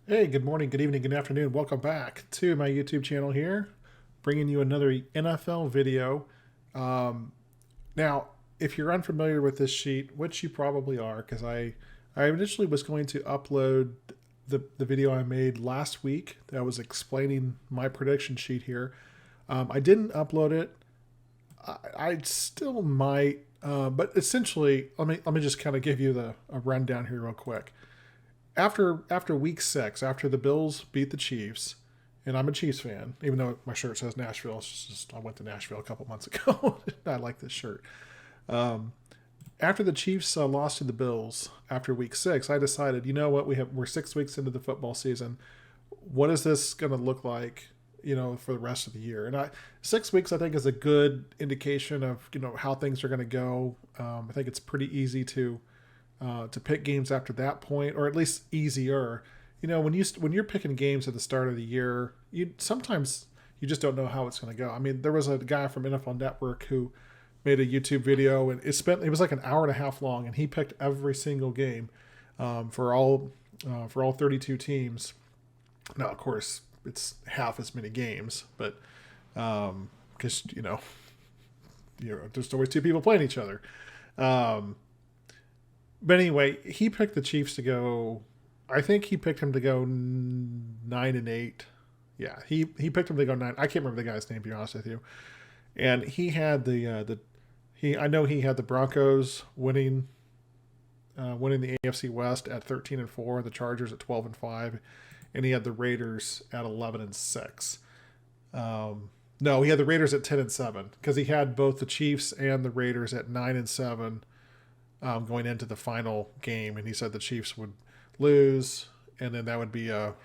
Hey, good morning, good evening, good afternoon. Welcome back to my YouTube channel here, bringing you another NFL video. Um, Now, if you're unfamiliar with this sheet, which you probably are, because I initially was going to upload the video I made last week that was explaining my prediction sheet here. I didn't upload it. I still might, but essentially, let me just kind of give you a rundown here real quick after week 6, after the Bills beat the Chiefs, and I'm a Chiefs fan, even though my shirt says Nashville. It's just I went to Nashville a couple months ago. I like this shirt. Um, After the Chiefs lost to the Bills after week 6, I decided, you know what, we're 6 weeks into the football season. What is this going to look like? For the rest of the year, and 6 weeks I think is a good indication of how things are going to go. I think it's pretty easy to pick games after that point, or at least easier. When you're picking games at the start of the year, you sometimes you just don't know how it's going to go. I mean, there was a guy from NFL Network who made a YouTube video, and it was like an hour and a half long, and he picked every single game for all 32 teams. Now, of course, it's half as many games, but because there's always two people playing each other. Um, but anyway, he picked the Chiefs to go. I think he picked him to go 9-8. Yeah, he picked him to go 9. I can't remember the guy's name, to be honest with you. And he had the he. I know he had the Broncos winning the AFC West at 13-4, the Chargers at 12-5, and he had the Raiders at 11-6. No, he had the Raiders at 10-7 because he had both the Chiefs and the Raiders at 9-7 going into the final game, and he said the Chiefs would lose, and then that would be and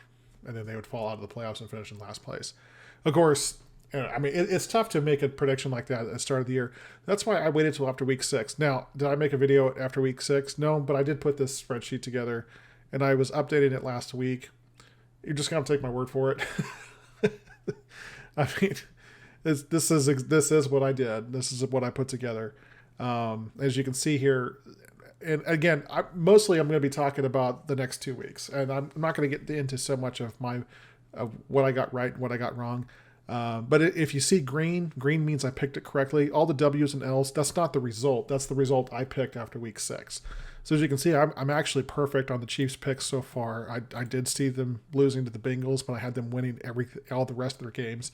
then they would fall out of the playoffs and finish in last place. Of course, I mean it's tough to make a prediction like that at the start of the year. That's why I waited till after week 6. Now, did I make a video after week 6? No, but I did put this spreadsheet together, and I was updating it last week. You're just gonna take my word for it. I mean, this is what I did. This is what I put together. As you can see here, and again, mostly I'm going to be talking about the next 2 weeks, and I'm not going to get into so much of what I got right and what I got wrong. But if you see green means I picked it correctly. All the W's and L's, that's not the result. That's the result I picked after week 6. So as you can see, I'm actually perfect on the Chiefs picks so far. I did see them losing to the Bengals, but I had them winning all the rest of their games,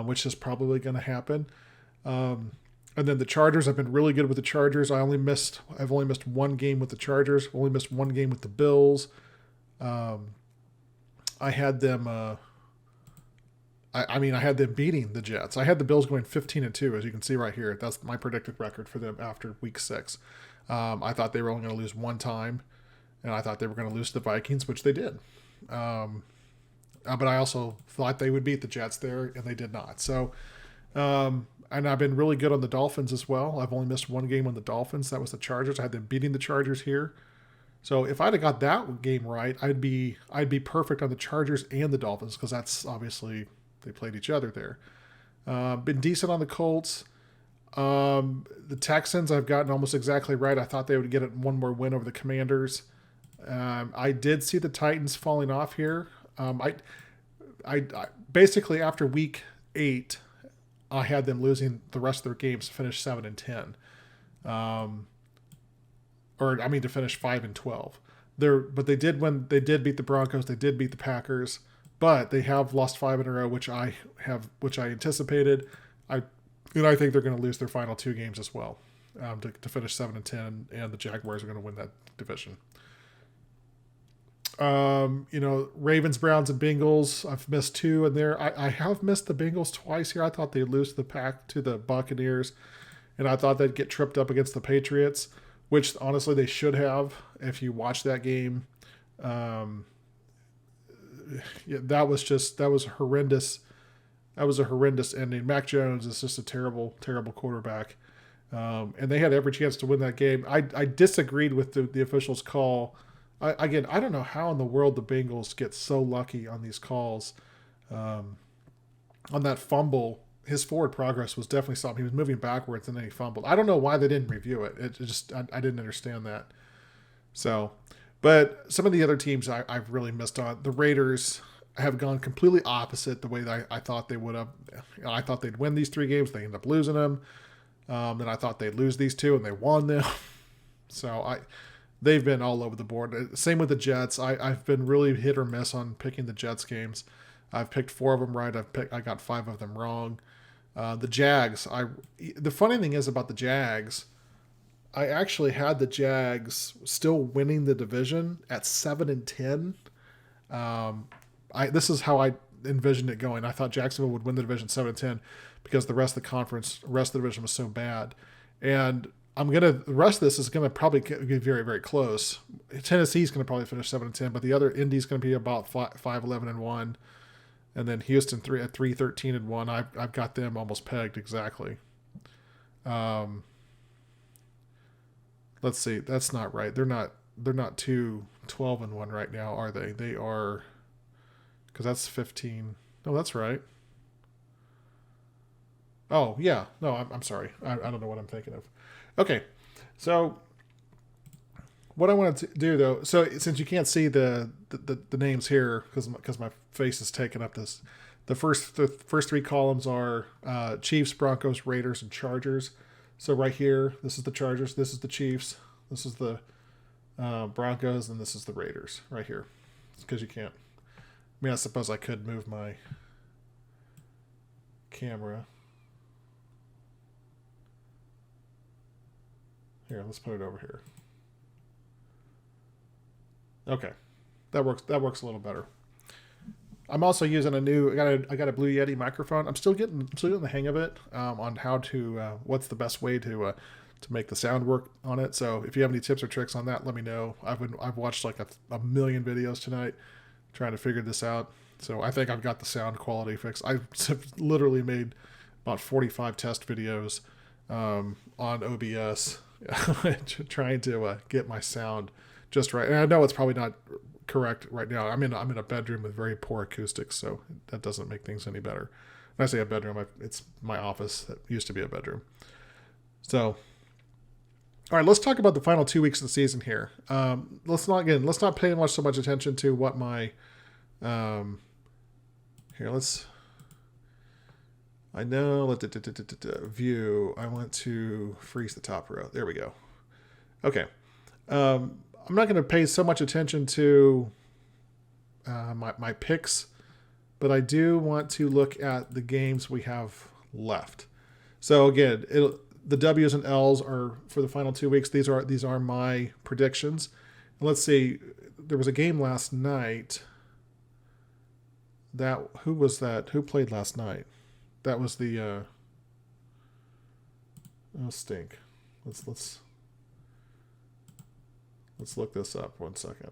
which is probably going to happen. And then the Chargers, I've been really good with the Chargers. I've only missed one game with the Chargers. Only missed one game with the Bills. I had them. I had them beating the Jets. I had the Bills going 15-2, as you can see right here. That's my predicted record for them after week 6. I thought they were only going to lose one time, and I thought they were going to lose to the Vikings, which they did. But I also thought they would beat the Jets there, and they did not. So. And I've been really good on the Dolphins as well. I've only missed one game on the Dolphins. That was the Chargers. I had them beating the Chargers here. So if I'd have got that game right, I'd be perfect on the Chargers and the Dolphins because that's obviously they played each other there. Been decent on the Colts. The Texans I've gotten almost exactly right. I thought they would get one more win over the Commanders. I did see the Titans falling off here. I basically after week 8. I had them losing the rest of their games to finish 7-10, to finish 5-12. But they did win. They did beat the Broncos. They did beat the Packers, but they have lost 5 in a row, which I anticipated. I think they're going to lose their final 2 games as well, to finish 7-10, and the Jaguars are going to win that division. Ravens, Browns, and Bengals. I've missed 2 in there. I have missed the Bengals twice here. I thought they'd lose to the Buccaneers, and I thought they'd get tripped up against the Patriots, which honestly they should have. If you watch that game, that was horrendous. That was a horrendous ending. Mac Jones is just a terrible, terrible quarterback, and they had every chance to win that game. I disagreed with the officials' call. I don't know how in the world the Bengals get so lucky on these calls. On that fumble, his forward progress was definitely something. He was moving backwards and then he fumbled. I don't know why they didn't review it. I didn't understand that. So, But some of the other teams I've really missed on. The Raiders have gone completely opposite the way that I thought they would have. I thought they'd win these 3 games. They end up losing them. Then I thought they'd lose these 2, and they won them. So they've been all over the board. Same with the Jets. I've been really hit or miss on picking the Jets games. I've picked 4 of them right. I got 5 of them wrong. The Jags. The funny thing is about the Jags, I actually had the Jags still winning the division at 7-10. This is how I envisioned it going. I thought Jacksonville would win the division 7-10 because the rest of the division was so bad. And the rest of this is gonna probably be very, very close. Tennessee's gonna probably finish 7-10, but the other Indy's gonna be about 5-11-1, and then Houston 3-13-1. I've got them almost pegged exactly. Let's see. That's not right. They're not 2-12-1 right now, are they? They are, because that's 15. No, that's right. Oh, yeah. No, I'm sorry. I don't know what I'm thinking of. Okay. So what I want to do, though, so since you can't see the names here because my face is taking up this, the first 3 columns are Chiefs, Broncos, Raiders, and Chargers. So right here, this is the Chargers, this is the Chiefs, this is the Broncos, and this is the Raiders right here. It's because you can't. I mean, I suppose I could move my camera. Here, let's put it over here. Okay, that works a little better. I'm also using I got a Blue Yeti microphone. I'm still getting the hang of it on how to what's the best way to make the sound work on it. So if you have any tips or tricks on that, let me know. I've watched like a million videos tonight trying to figure this out. So I think I've got the sound quality fixed. I've literally made about 45 test videos on OBS trying to get my sound just right. And I know it's probably not correct right now. I'm in a bedroom with very poor acoustics, so that doesn't make things any better. When I say a bedroom, it's my office that used to be a bedroom. So, all right, let's talk about the final 2 weeks of the season here. Let's not pay so much attention to what my view. I want to freeze the top row. There we go. Okay. I'm not going to pay so much attention to my picks, but I do want to look at the games we have left. So again, the W's and L's are for the final 2 weeks. These are my predictions. And let's see. There was a game last night. Who was that? Who played last night? That was the stink. Let's look this up 1 second.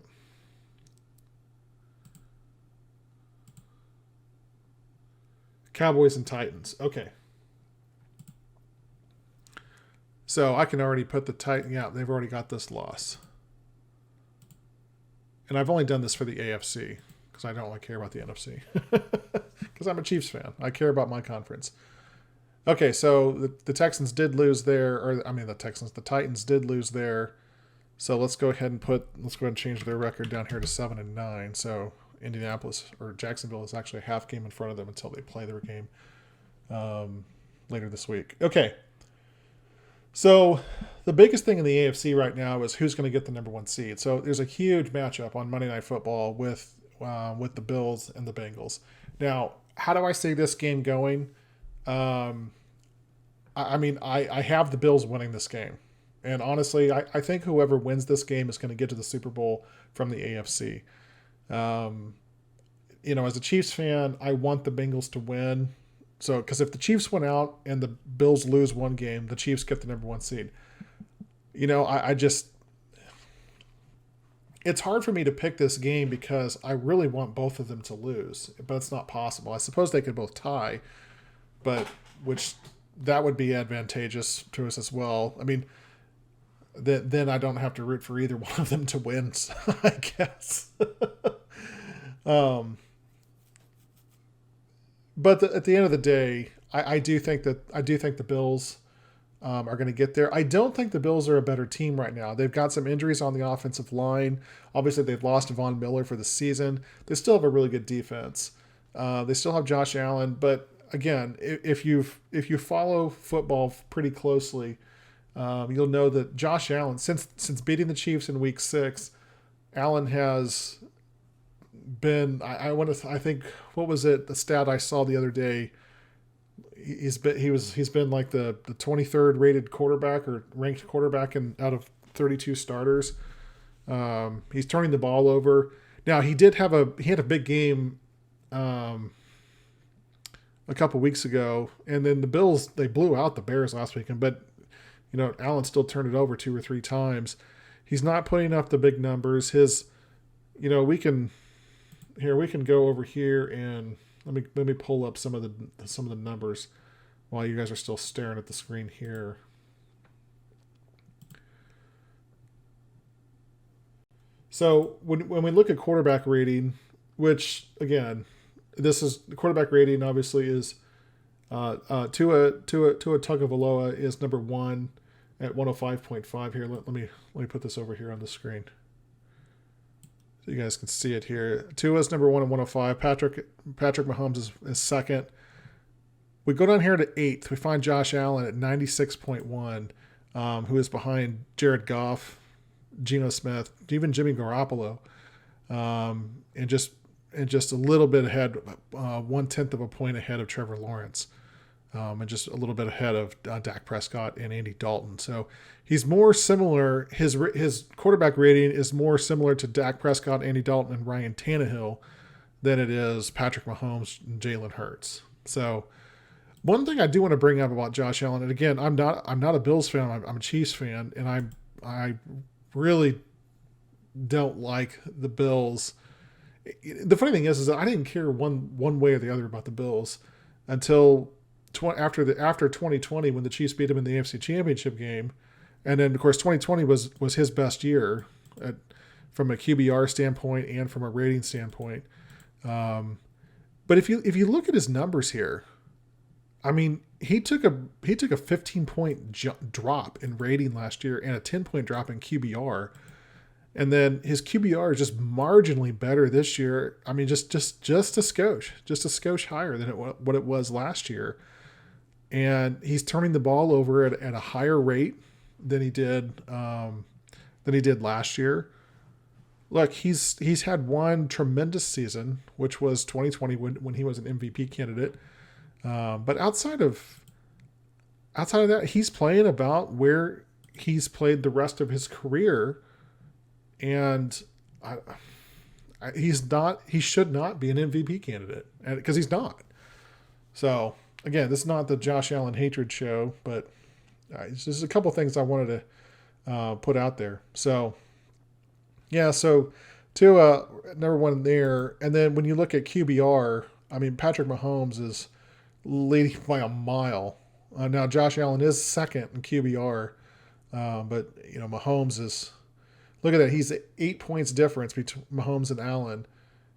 Cowboys and Titans. Okay. So I can already put the Titan. Yeah, they've already got this loss. And I've only done this for the AFC because I don't really care about the NFC. Because I'm a Chiefs fan. I care about my conference. Okay, so the Texans did lose the Titans did lose there. So let's go ahead and change their record down here to 7-9. So Indianapolis or Jacksonville is actually a half game in front of them until they play their game later this week. Okay. So the biggest thing in the AFC right now is who's going to get the number 1 seed. So there's a huge matchup on Monday Night Football with the Bills and the Bengals. Now, how do I see this game going? I have the Bills winning this game. And honestly, I think whoever wins this game is going to get to the Super Bowl from the AFC. As a Chiefs fan, I want the Bengals to win. So, because if the Chiefs win out and the Bills lose one game, the Chiefs get the number 1 seed. It's hard for me to pick this game because I really want both of them to lose, but it's not possible. I suppose they could both tie, but that would be advantageous to us as well. I mean, then I don't have to root for either one of them to win, so I guess. But at the end of the day, I do think the Bills are going to get there. I don't think the Bills are a better team right now. They've got some injuries on the offensive line. Obviously, they've lost Von Miller for the season. They still have a really good defense. They still have Josh Allen, but again, if you follow football pretty closely, you'll know that Josh Allen, since beating the Chiefs in Week 6, Allen has been. I think what was it? The stat I saw the other day. He's been like the 23rd rated quarterback or ranked quarterback out of 32 starters. He's turning the ball over. Now he had a big game a couple weeks ago, and then the Bills, they blew out the Bears last weekend, but Allen still turned it over 2 or 3 times. He's not putting up the big numbers. We can go over here and let me pull up some of the numbers while you guys are still staring at the screen here. So when we look at quarterback rating, which again, this is the quarterback rating obviously is Tua Tagovailoa is number 1 at 105.5 here. Let me put this over here on the screen so you guys can see it here. Tua's number 1 at 105. Patrick Mahomes is second. We go down here to 8th. We find Josh Allen at 96.1, who is behind Jared Goff, Geno Smith, even Jimmy Garoppolo, and just a little bit ahead, 1/10 of a point ahead of Trevor Lawrence, and just a little bit ahead of Dak Prescott and Andy Dalton. So he's more similar. His quarterback rating is more similar to Dak Prescott, Andy Dalton, and Ryan Tannehill than it is Patrick Mahomes and Jalen Hurts. So one thing I do want to bring up about Josh Allen, and again, I'm not a Bills fan. I'm a Chiefs fan, and I really don't like the Bills. The funny thing is that I didn't care one way or the other about the Bills until after 2020 when the Chiefs beat them in the AFC Championship game, and then of course 2020 was his best year from a QBR standpoint and from a rating standpoint. But if you look at his numbers here, I mean, he took a 15-point drop in rating last year and a 10-point drop in QBR. And then his QBR is just marginally better this year. I mean, just a skosh higher than what it was last year. And he's turning the ball over at a higher rate than he did last year. Look, he's had one tremendous season, which was 2020 when he was an MVP candidate. But outside of that, he's playing about where he's played the rest of his career. And he should not be an MVP candidate because he's not. So again, this is not the Josh Allen hatred show, but it's just a couple things I wanted to put out there. So yeah, so to number 1 there, and then when you look at QBR, I mean Patrick Mahomes is leading by a mile. Now Josh Allen is second in QBR, but Mahomes is. Look at that. He's 8 points difference between Mahomes and Allen.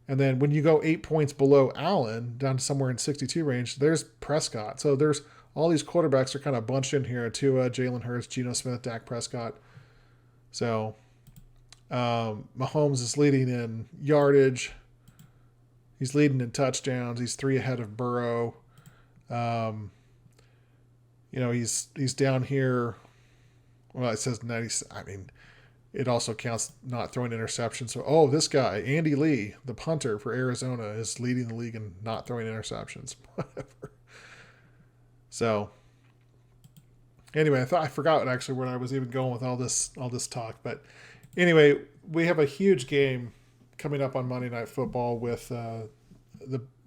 And then when you go 8 points below Allen, down to somewhere in 62 range, there's Prescott. So there's all these quarterbacks are kind of bunched in here. Tua, Jalen Hurts, Geno Smith, Dak Prescott. So Mahomes is leading in yardage. He's leading in touchdowns. He's 3 ahead of Burrow. He's down here. Well, it says 90. I mean, it also counts not throwing interceptions. So, this guy, Andy Lee, the punter for Arizona, is leading the league in not throwing interceptions. Whatever. So, anyway, I forgot actually where I was even going with all this talk. But anyway, we have a huge game coming up on Monday Night Football with the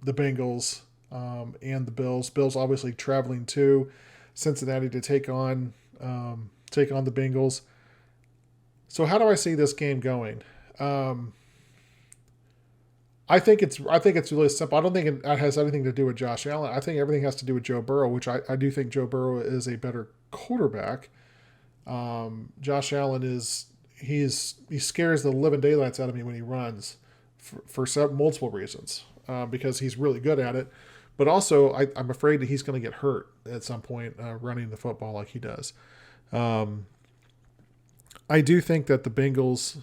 Bengals and the Bills. Bills obviously traveling to Cincinnati to take on the Bengals. So how do I see this game going? I think it's really simple. I don't think it has anything to do with Josh Allen. I think everything has to do with Joe Burrow, which I do think Joe Burrow is a better quarterback. Josh Allen he scares the living daylights out of me when he runs for multiple reasons, because he's really good at it, But also, I'm afraid that he's going to get hurt at some point running the football like he does. I do think that the Bengals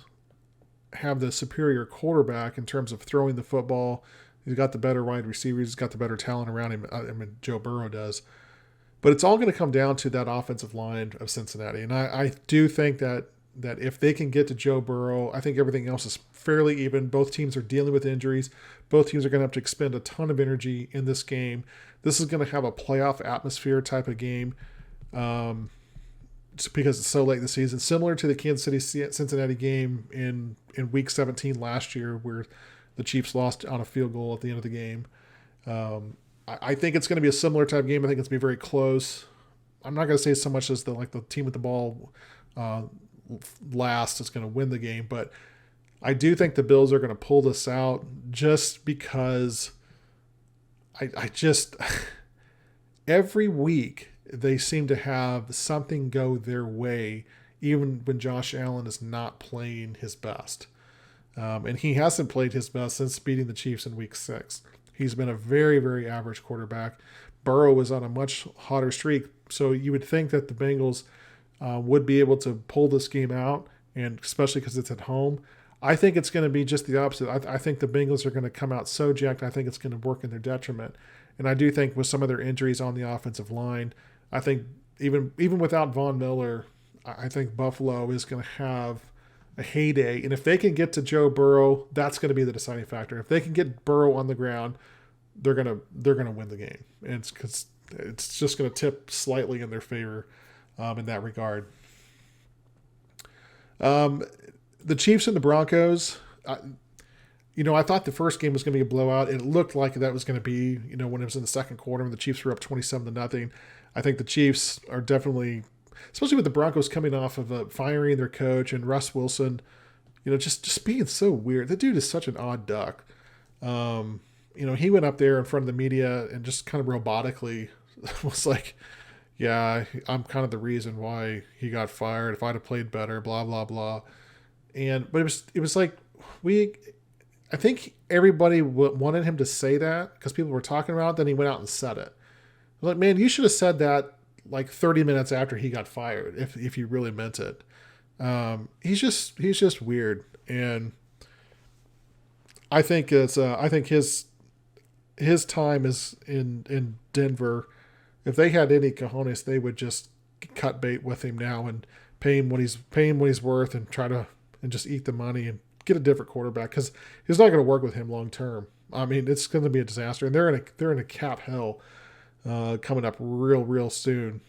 have the superior quarterback in terms of throwing the football. He's got the better wide receivers. He's got the better talent around him. I mean, Joe Burrow does. But it's all going to come down to that offensive line of Cincinnati. And I do think that if they can get to Joe Burrow, I think everything else is fairly even. Both teams are dealing with injuries. Both teams are going to have to expend a ton of energy in this game. This is going to have a playoff atmosphere type of game just because it's so late in the season. Similar to the Kansas City-Cincinnati game in Week 17 last year where the Chiefs lost on a field goal at the end of the game. I think it's going to be a similar type game. I think it's going to be very close. I'm not going to say so much as the team with the ball last is going to win the game, but I do think the Bills are going to pull this out just because I just every week they seem to have something go their way, even when Josh Allen is not playing his best. And he hasn't played his best since beating the Chiefs in Week 6. He's been a very, very average quarterback. Burrow was on a much hotter streak, so you would think that the Bengals would be able to pull this game out, and especially because it's at home. I think it's going to be just the opposite. I think the Bengals are going to come out so jacked. I think it's going to work in their detriment. And I do think with some of their injuries on the offensive line, I think even without Von Miller, I think Buffalo is going to have a heyday. And if they can get to Joe Burrow, that's going to be the deciding factor. If they can get Burrow on the ground, they're gonna win the game. And it's because it's just going to tip slightly in their favor in that regard. The Chiefs and the Broncos, I thought the first game was going to be a blowout. It looked like that was going to be, when it was in the second quarter when the Chiefs were up 27-0. I think the Chiefs are definitely, especially with the Broncos coming off of firing their coach and Russ Wilson, just being so weird. The dude is such an odd duck. He went up there in front of the media and just kind of robotically was like, yeah, I'm kind of the reason why he got fired. If I'd have played better, blah, blah, blah. But it was like I think everybody wanted him to say that because people were talking about it. Then he went out and said it. I'm like, man, you should have said that like 30 minutes after he got fired if you really meant it. He's just weird, and I think his time is in Denver. If they had any cojones, they would just cut bait with him now and pay him what he's worth and try to and just eat the money and get a different quarterback because he's not going to work with him long term. I mean, it's going to be a disaster, and they're in a cap hell coming up real soon.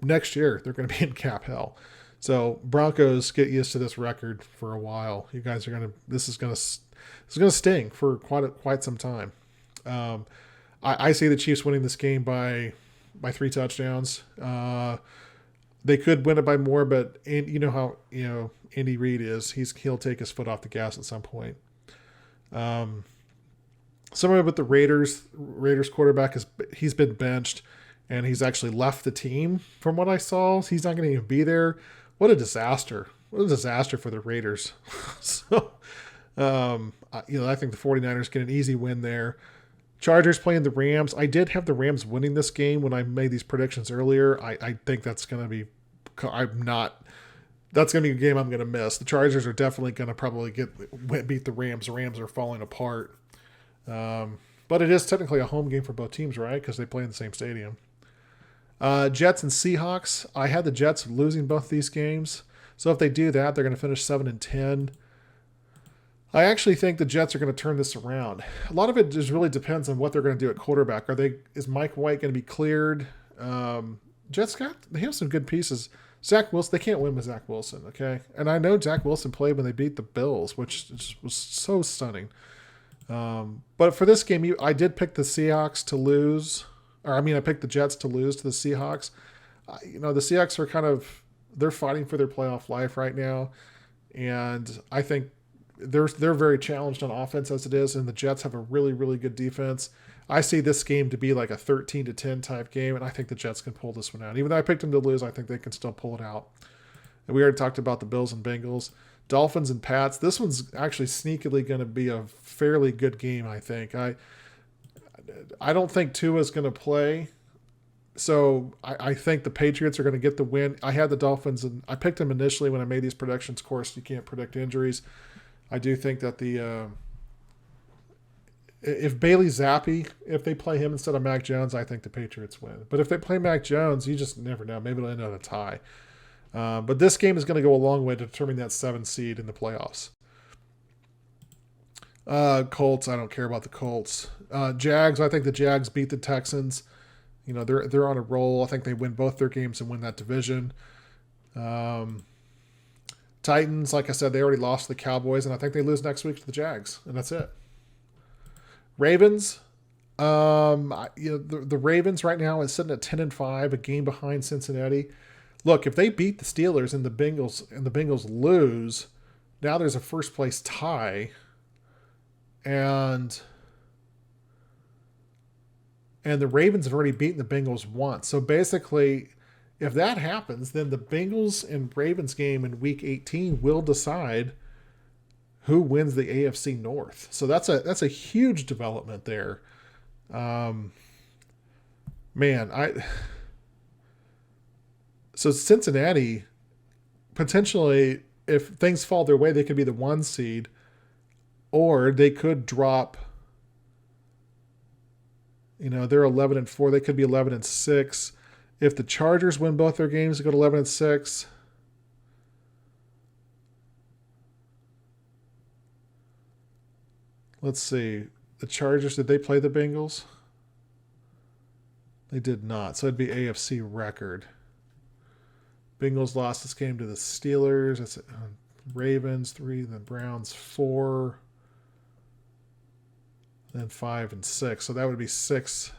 Next year they're going to be in cap hell. So Broncos, get used to this record for a while. You guys are this is going to sting for quite some time. I see the Chiefs winning this game by 3 touchdowns. They could win it by more, but you know how Andy Reid is. He'll take his foot off the gas at some point. Somewhere with the Raiders quarterback he's been benched, and he's actually left the team. From what I saw, he's not going to even be there. What a disaster! What a disaster for the Raiders. So, I think the 49ers get an easy win there. Chargers playing the Rams. I did have the Rams winning this game when I made these predictions earlier. I think that's going to be that's going to be a game I'm going to miss. The Chargers are definitely going to probably beat the Rams. The Rams are falling apart. But it is technically a home game for both teams, right? Because they play in the same stadium. Jets and Seahawks. I had the Jets losing both these games. So if they do that, they're going to finish 7-10. I actually think the Jets are going to turn this around. A lot of it just really depends on what they're going to do at quarterback. Is Mike White going to be cleared? Jets they have some good pieces. Zach Wilson, they can't win with Zach Wilson, okay? And I know Zach Wilson played when they beat the Bills, which was so stunning. But for this game, I did pick the Seahawks to lose. I picked the Jets to lose to the Seahawks. The Seahawks are they're fighting for their playoff life right now. And I think they're very challenged on offense as it is, and the Jets have a really, really good defense. I see this game to be like a 13-10 type game, and I think the Jets can pull this one out. Even though I picked them to lose, I think they can still pull it out. And we already talked about the Bills and Bengals. Dolphins and Pats. This one's actually sneakily going to be a fairly good game, I think. I don't think Tua is going to play. So I think the Patriots are going to get the win. I had the Dolphins, and I picked them initially when I made these predictions. Of course, you can't predict injuries. I do think that if Bailey Zappi, if they play him instead of Mac Jones, I think the Patriots win. But if they play Mac Jones, you just never know. Maybe it'll end up a tie. But this game is going to go a long way to determine that 7th seed in the playoffs. Colts, I don't care about the Colts. Jags, I think the Jags beat the Texans. You know, they're on a roll. I think they win both their games and win that division. Titans, like I said, they already lost to the Cowboys, and I think they lose next week to the Jags, and that's it. Ravens, the Ravens right now is sitting at 10-5, a game behind Cincinnati. Look, if they beat the Steelers and the Bengals lose, now there's a first place tie, and the Ravens have already beaten the Bengals once. So basically, if that happens, then the Bengals and Ravens game in Week 18 will decide who wins the AFC North. So that's a huge development there. So Cincinnati, potentially, if things fall their way, they could be the 1 seed, or they could drop. You know, they're 11-4. They could be 11-6. If the Chargers win both their games, they go to 11-6. Let's see. The Chargers, did they play the Bengals? They did not. So it'd be AFC record. Bengals lost this game to the Steelers. That's Ravens 3, the Browns 4. Then 5 and 6. So that would be 6,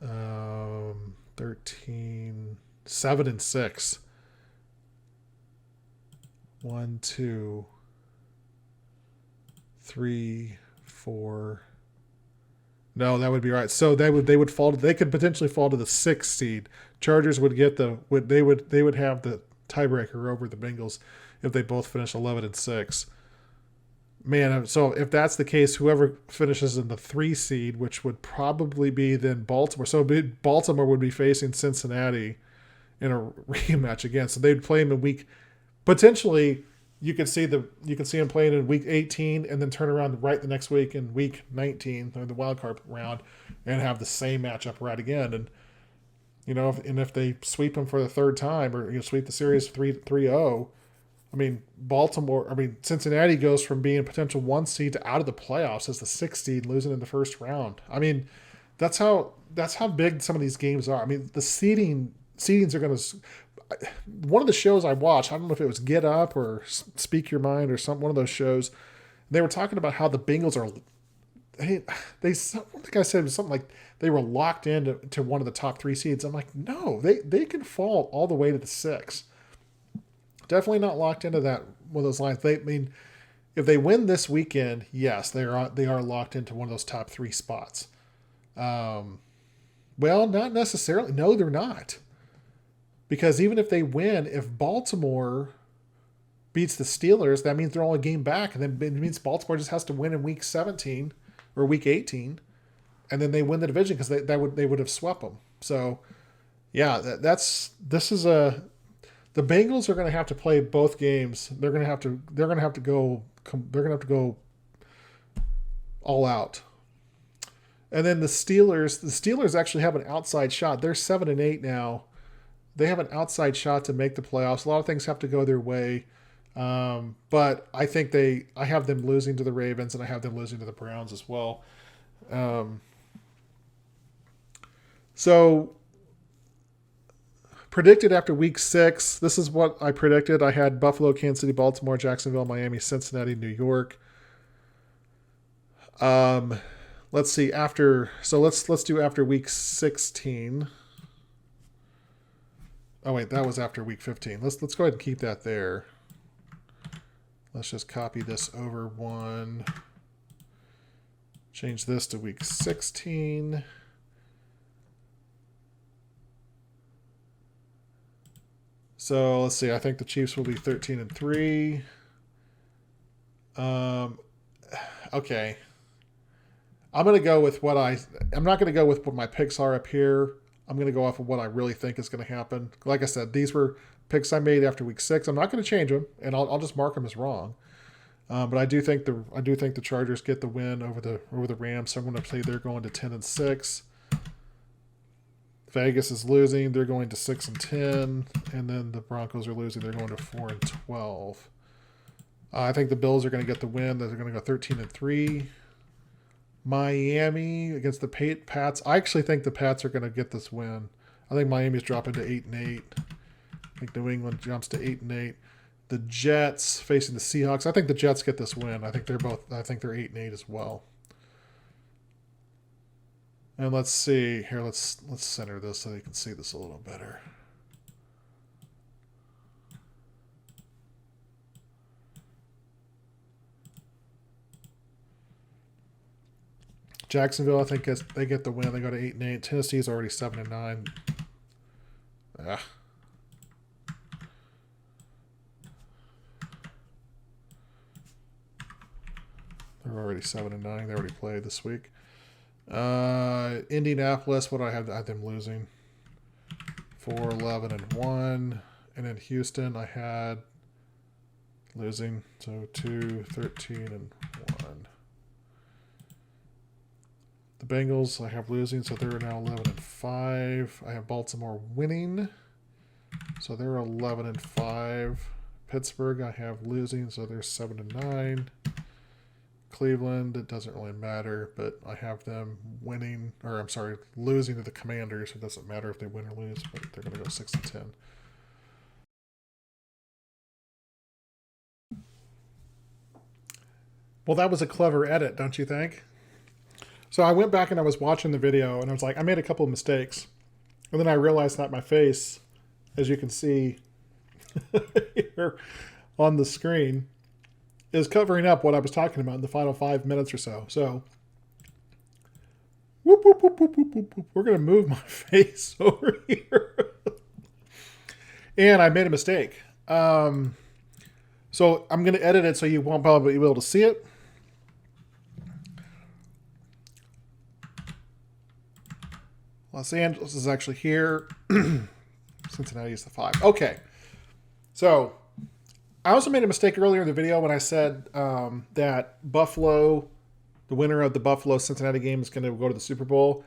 13, 7 and 6. 1, 2, 3, 4. No, that would be right. So they would fall. They could potentially fall to the 6th seed. Chargers would get they would have the tiebreaker over the Bengals if they both finish 11-6. Man, so if that's the case, whoever finishes in the 3 seed, which would probably be then Baltimore. So Baltimore would be facing Cincinnati in a rematch again. So they'd play them in week. Potentially, you could see them playing in week 18 and then turn around right the next week in week 19 or the wild card round and have the same matchup right again. And you know, if they sweep them for the 3rd time or sweep the series 3-0. I mean, Cincinnati goes from being a potential 1 seed to out of the playoffs as the 6th seed, losing in the first round. I mean, that's how big some of these games are. I mean, the seedings are going to. One of the shows I watched, I don't know if it was Get Up or Speak Your Mind or one of those shows, they were talking about how the Bengals are. I think I said it was something like they were locked into one of the top 3 seeds. I'm like, no, they can fall all the way to the 6. Definitely not locked into that one of those lines. If they win this weekend, yes, they are locked into one of those top 3 spots. Well, not necessarily. No, they're not. Because even if they win, if Baltimore beats the Steelers, that means they're only a game back, and then it means Baltimore just has to win in week 17 or week 18, and then they win the division because they would have swept them. So, yeah, the Bengals are going to have to play both games. They're going to have to go all out. And then the Steelers actually have an outside shot. They're 7-8 now. They have an outside shot to make the playoffs. A lot of things have to go their way. But I think I have them losing to the Ravens, and I have them losing to the Browns as well. So predicted after week 6, this is what I predicted. I had Buffalo, Kansas City, Baltimore, Jacksonville, Miami, Cincinnati, New York. Let's see let's do after week 16. Oh wait, that was after week 15. Let's go ahead and keep that there. Let's just copy this over one. Change this to week 16. So let's see. I think the Chiefs will be 13-3. Okay. I'm going to go with I'm not going to go with what my picks are up here. I'm going to go off of what I really think is going to happen. Like I said, these were picks I made after week 6. I'm not going to change them, and I'll just mark them as wrong. But I do think the Chargers get the win over the Rams. So I'm going to say they're going to 10-6. Vegas is losing. They're going to 6-10, and then the Broncos are losing. They're going to 4-12. I think the Bills are going to get the win. They're going to go 13-3. Miami against the Pats. I actually think the Pats are going to get this win. I think Miami's dropping to 8-8. I think New England jumps to 8-8. The Jets facing the Seahawks. I think the Jets get this win. I think they're 8-8 as well. And let's see here. Let's center this so you can see this a little better. Jacksonville, I think they get the win. They go to 8-8. Tennessee's already 7-9. Ah. They're already 7-9. They already played this week. Indianapolis, what do I have? I have them losing 4-11-1, and in Houston I had losing 2-13-1. The Bengals I have losing, so they're now 11-5. I have Baltimore winning, so they're 11-5. Pittsburgh I have losing, so they're 7-9. Cleveland, it doesn't really matter, but I have them losing to the Commanders. It doesn't matter if they win or lose, but they're going to go 6-10. Well, that was a clever edit, don't you think? So I went back and I was watching the video, and I was like, I made a couple of mistakes. And then I realized that my face, as you can see here on the screen, is covering up what I was talking about in the final 5 minutes or so. So, whoop, whoop, whoop, whoop, whoop, whoop, whoop. We're going to move my face over here. And I made a mistake. So I'm going to edit it so you won't probably be able to see it. Los Angeles is actually here. Cincinnati is the 5. Okay. So I also made a mistake earlier in the video when I said that Buffalo, the winner of the Buffalo-Cincinnati game, is going to go to the Super Bowl.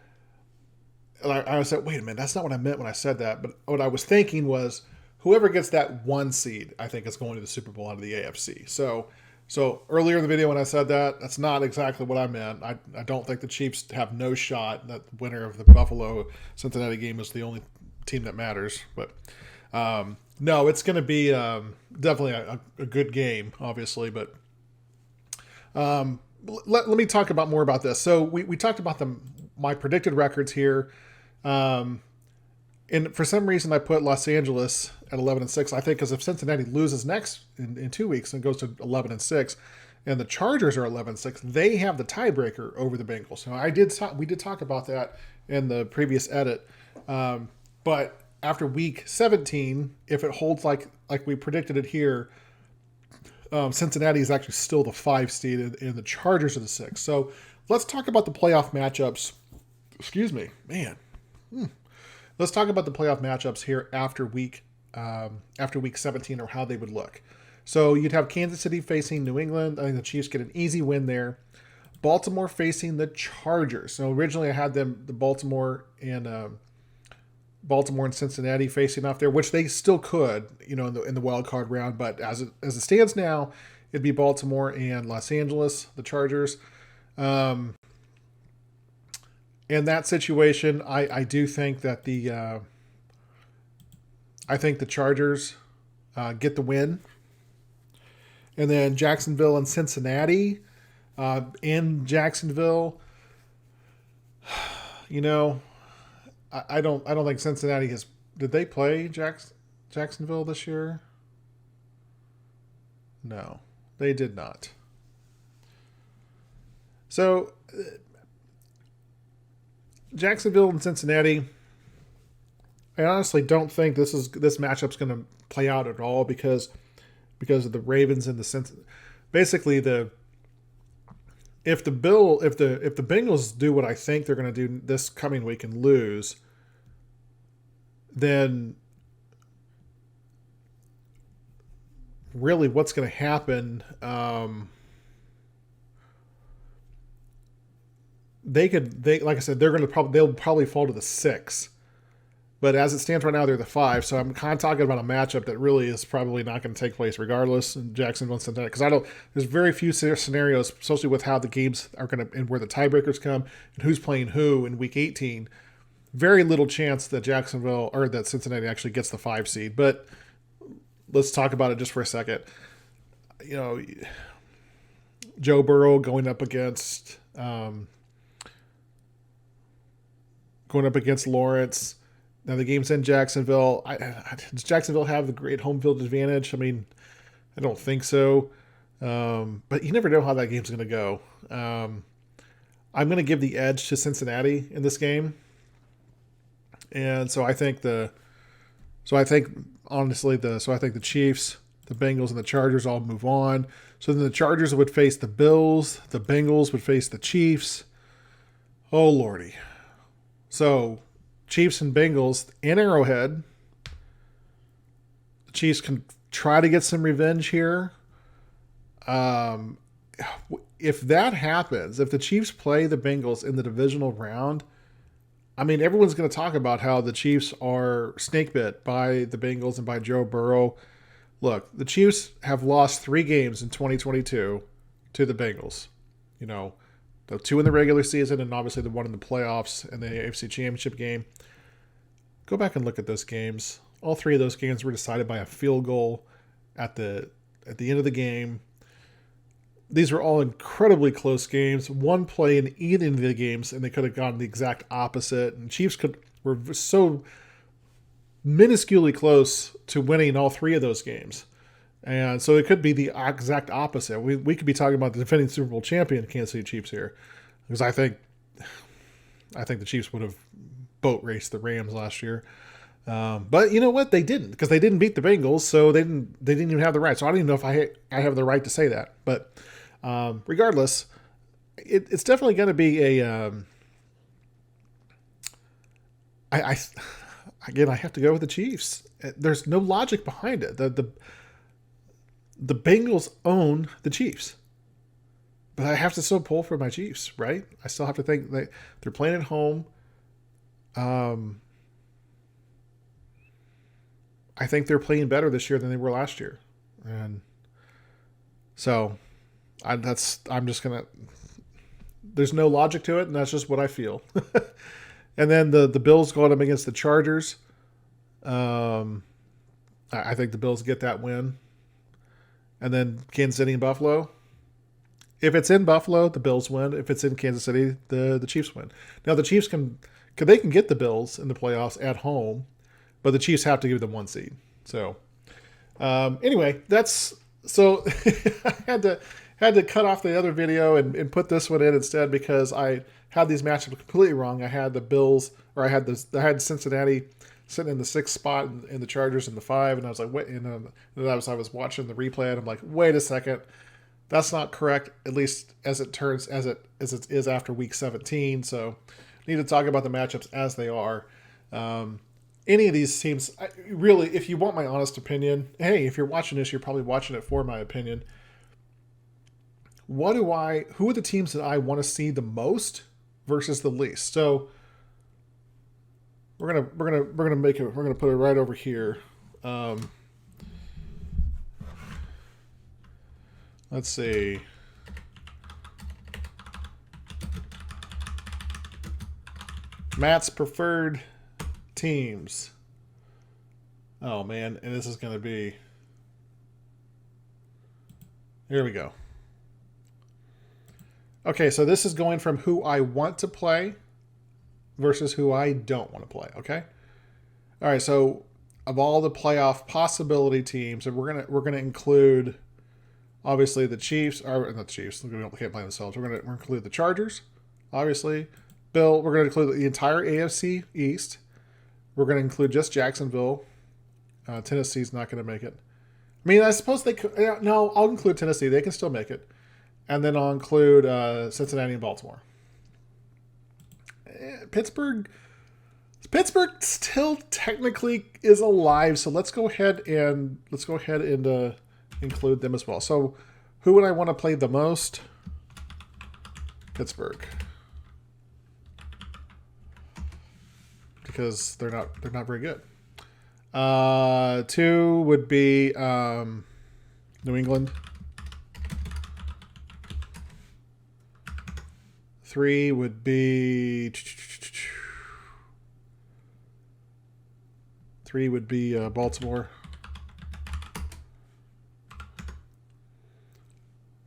And I said, wait a minute, that's not what I meant when I said that. But what I was thinking was whoever gets that 1 seed, I think, is going to the Super Bowl out of the AFC. So earlier in the video when I said that, that's not exactly what I meant. I don't think the Chiefs have no shot. That the winner of the Buffalo-Cincinnati game is the only team that matters. But no, it's going to be definitely a good game, obviously. But let me talk about more about this. So we talked about my predicted records here. And for some reason, I put Los Angeles at 11-6. I think because if Cincinnati loses next in 2 weeks and goes to 11-6, and the Chargers are 11-6, they have the tiebreaker over the Bengals. Now we did talk about that in the previous edit, but after week 17, if it holds like we predicted it here, Cincinnati is actually still the 5 seed, and the Chargers are the 6. So let's talk about the playoff matchups. Excuse me, man. Let's talk about the playoff matchups here after week 17, or how they would look. So you'd have Kansas City facing New England. I think the Chiefs get an easy win there. Baltimore facing the Chargers. So originally I had the Baltimore and Cincinnati facing off there, which they still could, in the wild card round. But as it stands now, it'd be Baltimore and Los Angeles, the Chargers. In that situation, I do think that the Chargers get the win, and then Jacksonville and Cincinnati. In Jacksonville, I don't think Cincinnati has. Did they play Jacksonville this year? No, they did not. So Jacksonville and Cincinnati, I honestly don't think this matchup's going to play out at all because of the Ravens and the Basically, the if the Bengals do what I think they're going to do this coming week and lose, then really what's going to happen? They like I said, they'll probably fall to the 6. But as it stands right now, they're the 5. So I'm kind of talking about a matchup that really is probably not going to take place regardless in Jacksonville and Cincinnati. Because there's very few scenarios, especially with how the games are going to, and where the tiebreakers come and who's playing who in week 18. Very little chance that that Cincinnati actually gets the 5 seed. But let's talk about it just for a second. You know, Joe Burrow going up against Lawrence. Now the game's in Jacksonville. Does Jacksonville have the great home field advantage? I mean, I don't think so. But you never know how that game's going to go. I'm going to give the edge to Cincinnati in this game, and I think the Chiefs, the Bengals, and the Chargers all move on. So then the Chargers would face the Bills. The Bengals would face the Chiefs. Oh lordy! So Chiefs and Bengals in Arrowhead. The Chiefs can try to get some revenge here. If that happens, if the Chiefs play the Bengals in the divisional round, I mean, everyone's going to talk about how the Chiefs are snake bit by the Bengals and by Joe Burrow. Look, the Chiefs have lost 3 games in 2022 to the Bengals. You know, the 2 in the regular season and obviously the 1 in the playoffs and the AFC Championship game. Go back and look at those games. All 3 of those games were decided by a field goal at the end of the game. These were all incredibly close games. One play in either of the games, and they could have gone the exact opposite. And Chiefs were so minusculely close to winning all 3 of those games. And so it could be the exact opposite. We could be talking about the defending Super Bowl champion Kansas City Chiefs here. Because I think the Chiefs would have boat raced the Rams last year. But you know what? They didn't, because they didn't beat the Bengals, so they didn't even have the right. So I don't even know if I have the right to say that. But regardless, it's definitely going to be a. I have to go with the Chiefs. There's no logic behind it. The Bengals own the Chiefs, but I have to still pull for my Chiefs, right? I still have to think that they're playing at home. I think they're playing better this year than they were last year, and so I'm just gonna. There's no logic to it, and that's just what I feel. And then the Bills going up against the Chargers. I think the Bills get that win, and then Kansas City and Buffalo. If it's in Buffalo, the Bills win. If it's in Kansas City, the Chiefs win. Now the Chiefs can get the Bills in the playoffs at home, but the Chiefs have to give them 1 seed. So anyway, that's so I had to cut off the other video and put this one in instead, because I had these matchups completely wrong. I had the Bills, or I had Cincinnati sitting in the 6th spot and the Chargers in the 5, and I was like, wait, and I was watching the replay and I'm like, wait a second, that's not correct, at least as it is after week 17. So I need to talk about the matchups as they are. Any of these teams, really, if you want my honest opinion, hey, if you're watching this, you're probably watching it for my opinion. Who are the teams that I want to see the most versus the least? So we're gonna put it right over here. Let's see. Matt's preferred teams. Oh man, and this is going to be. Here we go. Okay, so this is going from who I want to play versus who I don't want to play, okay? All right, so of all the playoff possibility teams, and we're gonna include obviously the Chiefs, or not the Chiefs, we can't play themselves. We're gonna include the Chargers, obviously. We're gonna include the entire AFC East. We're gonna include just Jacksonville. Tennessee's not gonna make it. I mean, I suppose they could. No, I'll include Tennessee. They can still make it. And then I'll include Cincinnati and Baltimore. Pittsburgh still technically is alive, so let's go ahead and include them as well. So, who would I want to play the most? Pittsburgh, because they're not very good. 2 would be New England. 3 would be Baltimore.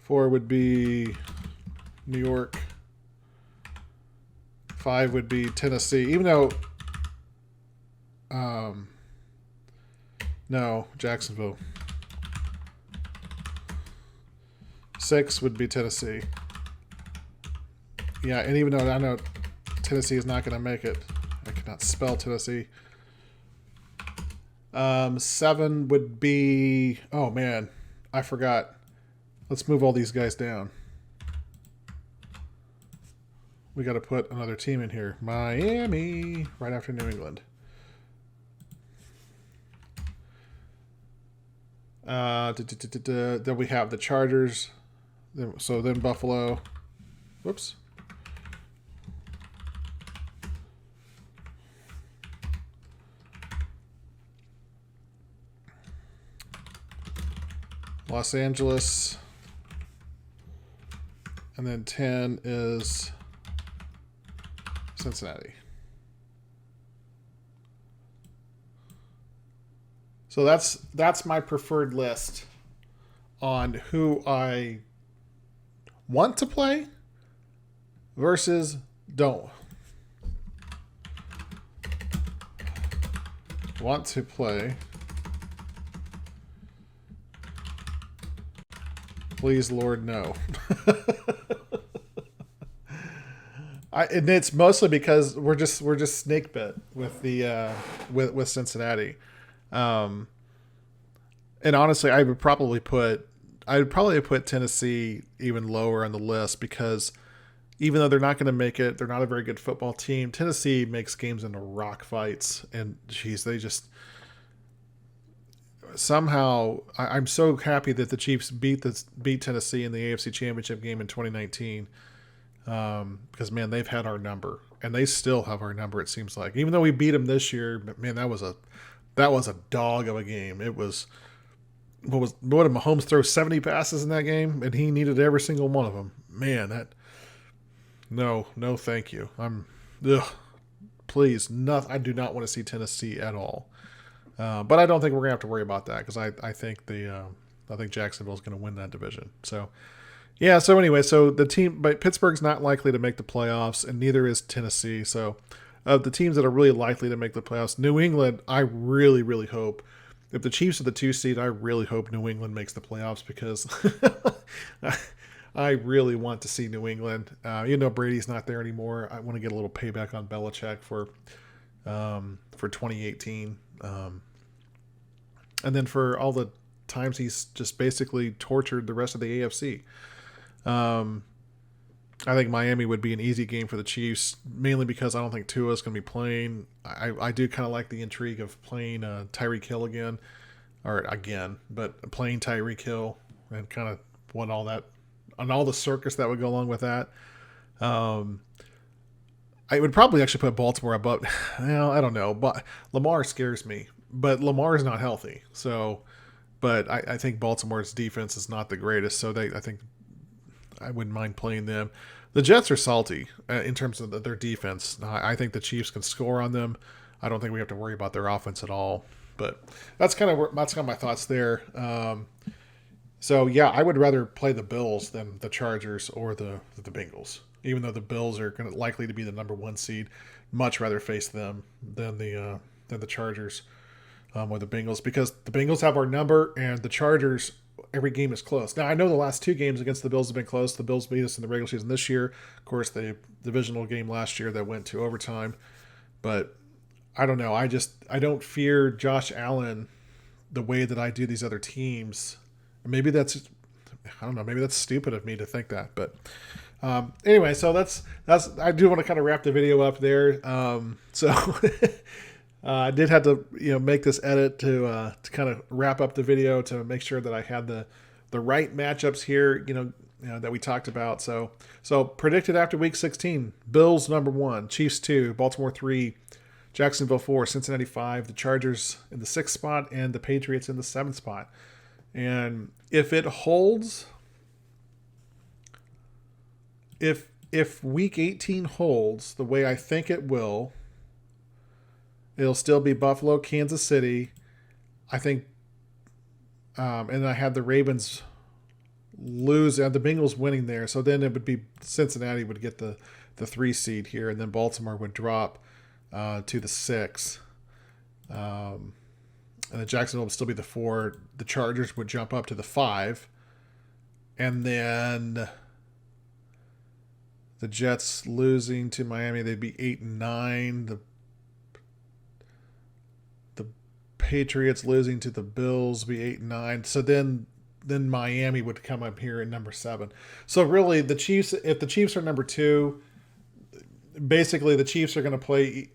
4 would be New York. 5 would be Tennessee, even though no, Jacksonville. 6 would be Tennessee. Yeah, and even though I know Tennessee is not going to make it, I cannot spell Tennessee. 7 would be, oh man, I forgot. Let's move all these guys down. We got to put another team in here. Miami, right after New England. Then we have the Chargers. So then Buffalo. Whoops. Los Angeles. And then 10 is Cincinnati. So that's my preferred list on who I want to play versus don't want to play. Please, Lord, no. And it's mostly because we're just snake bit with the with Cincinnati, and honestly, I would probably put Tennessee even lower on the list because even though they're not going to make it, they're not a very good football team. Tennessee makes games into rock fights, and geez, they just somehow. I'm so happy that the Chiefs beat Tennessee in the AFC Championship game in 2019. Because man, they've had our number, and they still have our number. It seems like, even though we beat them this year, but man, that was a dog of a game. It was what did Mahomes throw 70 passes in that game, and he needed every single one of them. Man, no, thank you. Please, I do not want to see Tennessee at all. But I don't think we're gonna have to worry about that because I think Jacksonville is going to win that division. So. Yeah, so anyway, but Pittsburgh's not likely to make the playoffs, and neither is Tennessee. So of the teams that are really likely to make the playoffs, New England, I really, really hope, if the Chiefs are the 2 seed, I really hope New England makes the playoffs because I really want to see New England. Brady's not there anymore. I want to get a little payback on Belichick for 2018. And then for all the times he's just basically tortured the rest of the AFC. I think Miami would be an easy game for the Chiefs, mainly because I don't think Tua's going to be playing. I do kind of like the intrigue of playing Tyreek Hill again, but playing Tyreek Hill and kind of what all that, and all the circus that would go along with that. I would probably actually put Baltimore above. Well, I don't know, but Lamar scares me. But Lamar is not healthy, so. But I think Baltimore's defense is not the greatest, so I think I wouldn't mind playing them. The Jets are salty in terms of their defense. I think the Chiefs can score on them. I don't think we have to worry about their offense at all. But that's kind of my thoughts there. So yeah, I would rather play the Bills than the Chargers or the Bengals. Even though the Bills are likely to be the number 1 seed, much rather face them than the Chargers or the Bengals, because the Bengals have our number and the Chargers, every game is close. Now, I know the last 2 games against the Bills have been close. The Bills beat us in the regular season this year. Of course, the divisional game last year that went to overtime. But I don't know. I don't fear Josh Allen the way that I do these other teams. Maybe that's I don't know. Maybe that's stupid of me to think that, but anyway, so that's I do want to kind of wrap the video up there. So I did have to make this edit to kind of wrap up the video to make sure that I had the right matchups here. That we talked about. So predicted after week 16: Bills #1, Chiefs 2, Baltimore 3, Jacksonville 4, Cincinnati 5, the Chargers in the 6th spot, and the Patriots in the 7th spot. And if it holds, if week 18 holds the way I think it will, it'll still be Buffalo, Kansas City. I think, and I had the Ravens lose and the Bengals winning there. So then it would be Cincinnati would get the 3 seed here, and then Baltimore would drop to the 6. And then Jacksonville would still be the 4. The Chargers would jump up to the 5. And then the Jets losing to Miami, they'd be 8 and 9. The Patriots losing to the Bills be 8 and 9. So then Miami would come up here at number 7. So really, the Chiefs, if the Chiefs are number 2, basically the Chiefs are going to play.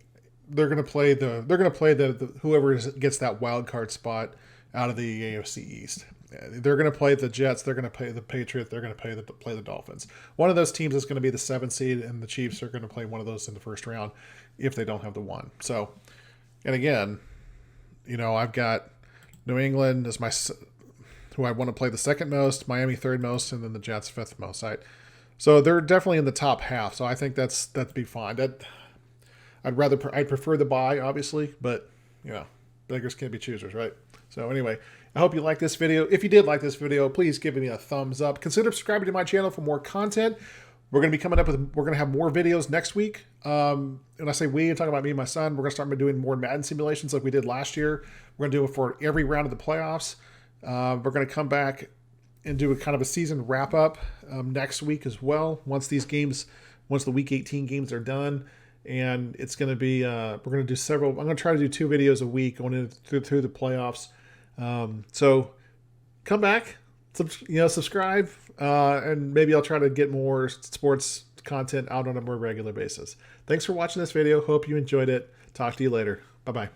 They're going to play the whoever gets that wild card spot out of the AFC East. They're going to play the Jets. They're going to play the Patriots. They're going to play the Dolphins. One of those teams is going to be the 7 seed, and the Chiefs are going to play one of those in the first round if they don't have the 1. So, and again, I've got New England as my who I want to play the 2nd most, Miami 3rd most, and then the Jets 5th most. So they're definitely in the top half. So I think that'd be fine. I'd prefer the bye, obviously, but beggars can't be choosers, right? So anyway, I hope you like this video. If you did like this video, please give me a thumbs up. Consider subscribing to my channel for more content. We're going to be we're going to have more videos next week. And I say we, I'm talking about me and my son. We're going to start doing more Madden simulations like we did last year. We're going to do it for every round of the playoffs. We're going to come back and do a kind of a season wrap up next week as well. Once the week 18 games are done, and it's going to be, we're going to do several. I'm going to try to do 2 videos a week going through the playoffs. So come back, subscribe, and maybe I'll try to get more sports content out on a more regular basis. Thanks for watching this video. Hope you enjoyed it. Talk to you later. Bye-bye.